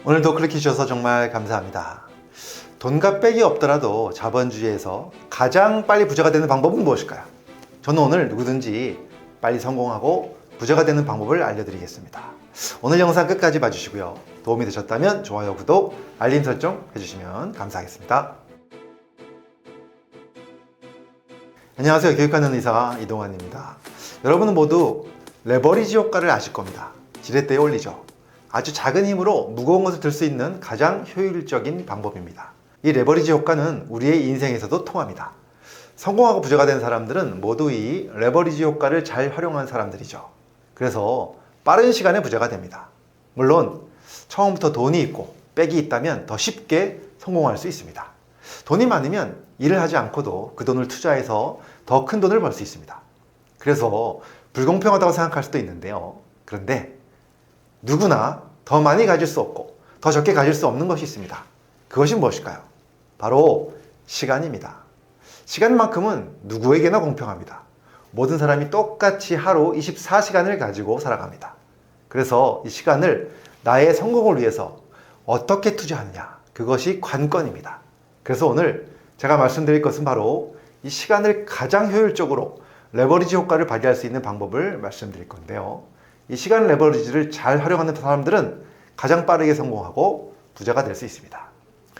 오늘도 클릭해주셔서 정말 감사합니다. 돈과 빽이 없더라도 자본주의에서 가장 빨리 부자가 되는 방법은 무엇일까요? 저는 오늘 누구든지 빨리 성공하고 부자가 되는 방법을 알려드리겠습니다. 오늘 영상 끝까지 봐주시고요. 도움이 되셨다면 좋아요, 구독, 알림 설정 해주시면 감사하겠습니다. 안녕하세요. 교육하는 의사 이동환입니다. 여러분은 모두 레버리지 효과를 아실 겁니다. 지렛대에 올리죠. 아주 작은 힘으로 무거운 것을 들 수 있는 가장 효율적인 방법입니다. 이 레버리지 효과는 우리의 인생에서도 통합니다. 성공하고 부자가 된 사람들은 모두 이 레버리지 효과를 잘 활용한 사람들이죠. 그래서 빠른 시간에 부자가 됩니다. 물론 처음부터 돈이 있고 빽이 있다면 더 쉽게 성공할 수 있습니다. 돈이 많으면 일을 하지 않고도 그 돈을 투자해서 더 큰 돈을 벌 수 있습니다. 그래서 불공평하다고 생각할 수도 있는데요. 그런데 누구나 더 많이 가질 수 없고 더 적게 가질 수 없는 것이 있습니다. 그것이 무엇일까요? 바로 시간입니다. 시간만큼은 누구에게나 공평합니다. 모든 사람이 똑같이 하루 24시간을 가지고 살아갑니다. 그래서 이 시간을 나의 성공을 위해서 어떻게 투자하느냐, 그것이 관건입니다. 그래서 오늘 제가 말씀드릴 것은 바로 이 시간을 가장 효율적으로 레버리지 효과를 발휘할 수 있는 방법을 말씀드릴 건데요. 이 시간 레버리지를 잘 활용하는 사람들은 가장 빠르게 성공하고 부자가 될 수 있습니다.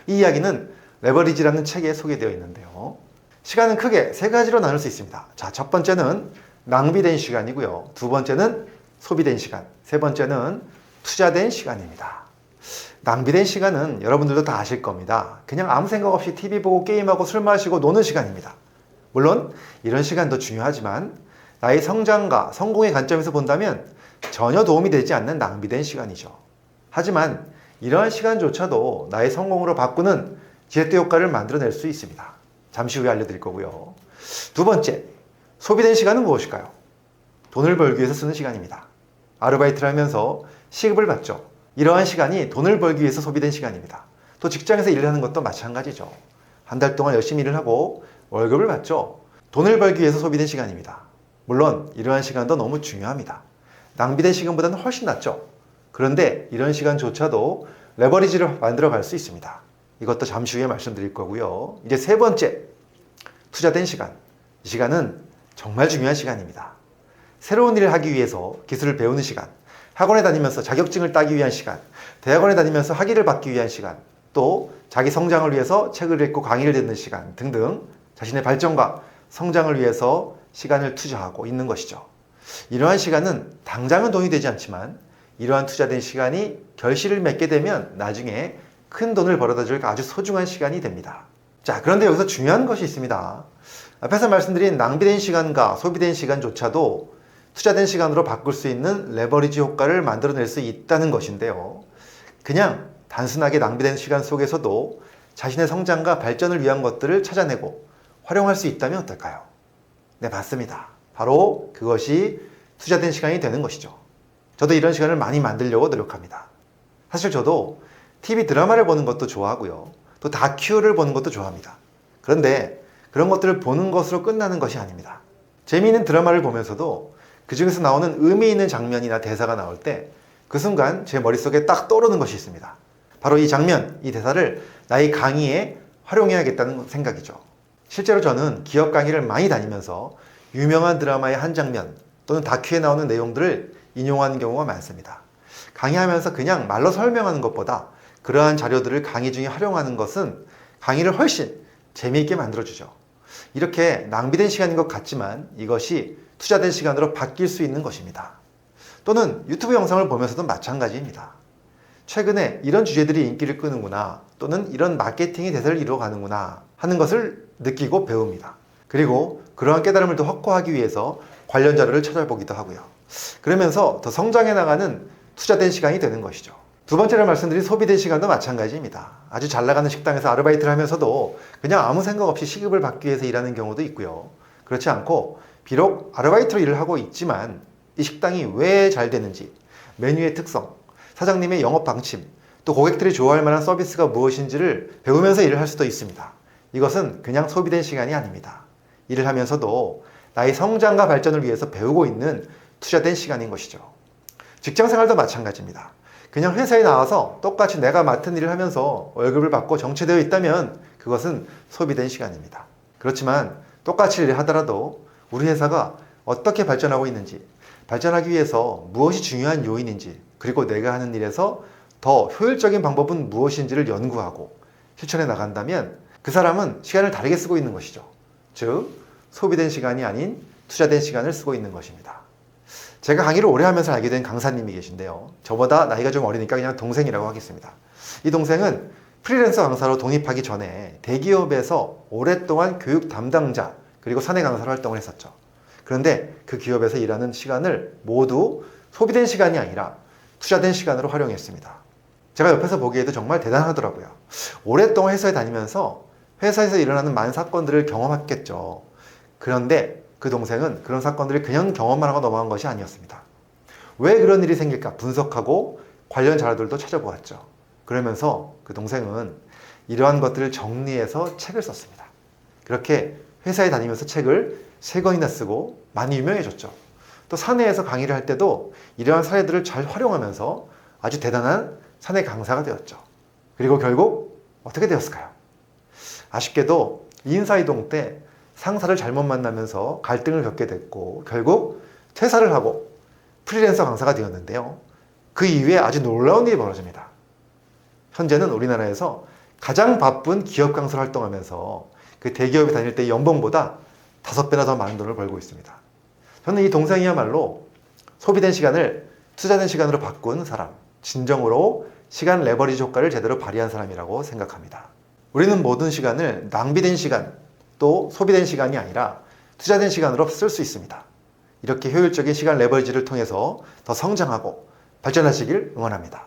이 이야기는 레버리지라는 책에 소개되어 있는데요. 시간은 크게 세 가지로 나눌 수 있습니다. 자, 첫 번째는 낭비된 시간이고요. 두 번째는 소비된 시간, 세 번째는 투자된 시간입니다. 낭비된 시간은 여러분들도 다 아실 겁니다. 그냥 아무 생각 없이 TV 보고 게임하고 술 마시고 노는 시간입니다. 물론 이런 시간도 중요하지만 나의 성장과 성공의 관점에서 본다면 전혀 도움이 되지 않는 낭비된 시간이죠. 하지만 이러한 시간조차도 나의 성공으로 바꾸는 지렛대 효과를 만들어낼 수 있습니다. 잠시 후에 알려드릴 거고요. 두 번째, 소비된 시간은 무엇일까요? 돈을 벌기 위해서 쓰는 시간입니다. 아르바이트를 하면서 시급을 받죠. 이러한 시간이 돈을 벌기 위해서 소비된 시간입니다. 또 직장에서 일을 하는 것도 마찬가지죠. 한 달 동안 열심히 일을 하고 월급을 받죠. 돈을 벌기 위해서 소비된 시간입니다. 물론 이러한 시간도 너무 중요합니다. 낭비된 시간보다는 훨씬 낫죠. 그런데 이런 시간조차도 레버리지를 만들어 갈 수 있습니다. 이것도 잠시 후에 말씀드릴 거고요. 이제 세 번째, 투자된 시간. 이 시간은 정말 중요한 시간입니다. 새로운 일을 하기 위해서 기술을 배우는 시간, 학원에 다니면서 자격증을 따기 위한 시간, 대학원에 다니면서 학위를 받기 위한 시간, 또 자기 성장을 위해서 책을 읽고 강의를 듣는 시간 등등 자신의 발전과 성장을 위해서 시간을 투자하고 있는 것이죠. 이러한 시간은 당장은 돈이 되지 않지만 이러한 투자된 시간이 결실을 맺게 되면 나중에 큰 돈을 벌어다 줄 아주 소중한 시간이 됩니다. 자, 그런데 여기서 중요한 것이 있습니다. 앞에서 말씀드린 낭비된 시간과 소비된 시간조차도 투자된 시간으로 바꿀 수 있는 레버리지 효과를 만들어낼 수 있다는 것인데요. 그냥 단순하게 낭비된 시간 속에서도 자신의 성장과 발전을 위한 것들을 찾아내고 활용할 수 있다면 어떨까요? 네, 맞습니다. 바로 그것이 투자된 시간이 되는 것이죠. 저도 이런 시간을 많이 만들려고 노력합니다. 사실 저도 TV 드라마를 보는 것도 좋아하고요. 또 다큐를 보는 것도 좋아합니다. 그런데 그런 것들을 보는 것으로 끝나는 것이 아닙니다. 재미있는 드라마를 보면서도 그 중에서 나오는 의미 있는 장면이나 대사가 나올 때 그 순간 제 머릿속에 딱 떠오르는 것이 있습니다. 바로 이 장면, 이 대사를 나의 강의에 활용해야겠다는 생각이죠. 실제로 저는 기업 강의를 많이 다니면서 유명한 드라마의 한 장면 또는 다큐에 나오는 내용들을 인용하는 경우가 많습니다. 강의하면서 그냥 말로 설명하는 것보다 그러한 자료들을 강의 중에 활용하는 것은 강의를 훨씬 재미있게 만들어주죠. 이렇게 낭비된 시간인 것 같지만 이것이 투자된 시간으로 바뀔 수 있는 것입니다. 또는 유튜브 영상을 보면서도 마찬가지입니다. 최근에 이런 주제들이 인기를 끄는구나, 또는 이런 마케팅이 대세를 이루어가는구나 하는 것을 느끼고 배웁니다. 그리고 그러한 깨달음을 더 확보하기 위해서 관련 자료를 찾아보기도 하고요. 그러면서 더 성장해 나가는 투자된 시간이 되는 것이죠. 두 번째로 말씀드린 소비된 시간도 마찬가지입니다. 아주 잘 나가는 식당에서 아르바이트를 하면서도 그냥 아무 생각 없이 시급을 받기 위해서 일하는 경우도 있고요. 그렇지 않고 비록 아르바이트로 일을 하고 있지만 이 식당이 왜 잘 되는지, 메뉴의 특성, 사장님의 영업 방침, 또 고객들이 좋아할 만한 서비스가 무엇인지를 배우면서 일을 할 수도 있습니다. 이것은 그냥 소비된 시간이 아닙니다. 일을 하면서도 나의 성장과 발전을 위해서 배우고 있는 투자된 시간인 것이죠. 직장생활도 마찬가지입니다. 그냥 회사에 나와서 똑같이 내가 맡은 일을 하면서 월급을 받고 정체되어 있다면 그것은 소비된 시간입니다. 그렇지만 똑같이 일을 하더라도 우리 회사가 어떻게 발전하고 있는지, 발전하기 위해서 무엇이 중요한 요인인지, 그리고 내가 하는 일에서 더 효율적인 방법은 무엇인지를 연구하고 실천해 나간다면 그 사람은 시간을 다르게 쓰고 있는 것이죠. 즉, 소비된 시간이 아닌 투자된 시간을 쓰고 있는 것입니다. 제가 강의를 오래 하면서 알게 된 강사님이 계신데요. 저보다 나이가 좀 어리니까 그냥 동생이라고 하겠습니다. 이 동생은 프리랜서 강사로 독립하기 전에 대기업에서 오랫동안 교육 담당자 그리고 사내 강사로 활동을 했었죠. 그런데 그 기업에서 일하는 시간을 모두 소비된 시간이 아니라 투자된 시간으로 활용했습니다. 제가 옆에서 보기에도 정말 대단하더라고요. 오랫동안 회사에 다니면서 회사에서 일어나는 많은 사건들을 경험했겠죠. 그런데 그 동생은 그런 사건들을 그냥 경험만 하고 넘어간 것이 아니었습니다. 왜 그런 일이 생길까 분석하고 관련 자료들도 찾아보았죠. 그러면서 그 동생은 이러한 것들을 정리해서 책을 썼습니다. 그렇게 회사에 다니면서 책을 3권이나 쓰고 많이 유명해졌죠. 또 사내에서 강의를 할 때도 이러한 사례들을 잘 활용하면서 아주 대단한 사내 강사가 되었죠. 그리고 결국 어떻게 되었을까요? 아쉽게도 인사이동 때 상사를 잘못 만나면서 갈등을 겪게 됐고 결국 퇴사를 하고 프리랜서 강사가 되었는데요. 그 이후에 아주 놀라운 일이 벌어집니다. 현재는 우리나라에서 가장 바쁜 기업 강사로 활동하면서 그 대기업에 다닐 때 연봉보다 5배나 더 많은 돈을 벌고 있습니다. 저는 이 동생이야말로 소비된 시간을 투자된 시간으로 바꾼 사람, 진정으로 시간 레버리지 효과를 제대로 발휘한 사람이라고 생각합니다. 우리는 모든 시간을 낭비된 시간, 또 소비된 시간이 아니라 투자된 시간으로 쓸 수 있습니다. 이렇게 효율적인 시간 레버리지를 통해서 더 성장하고 발전하시길 응원합니다.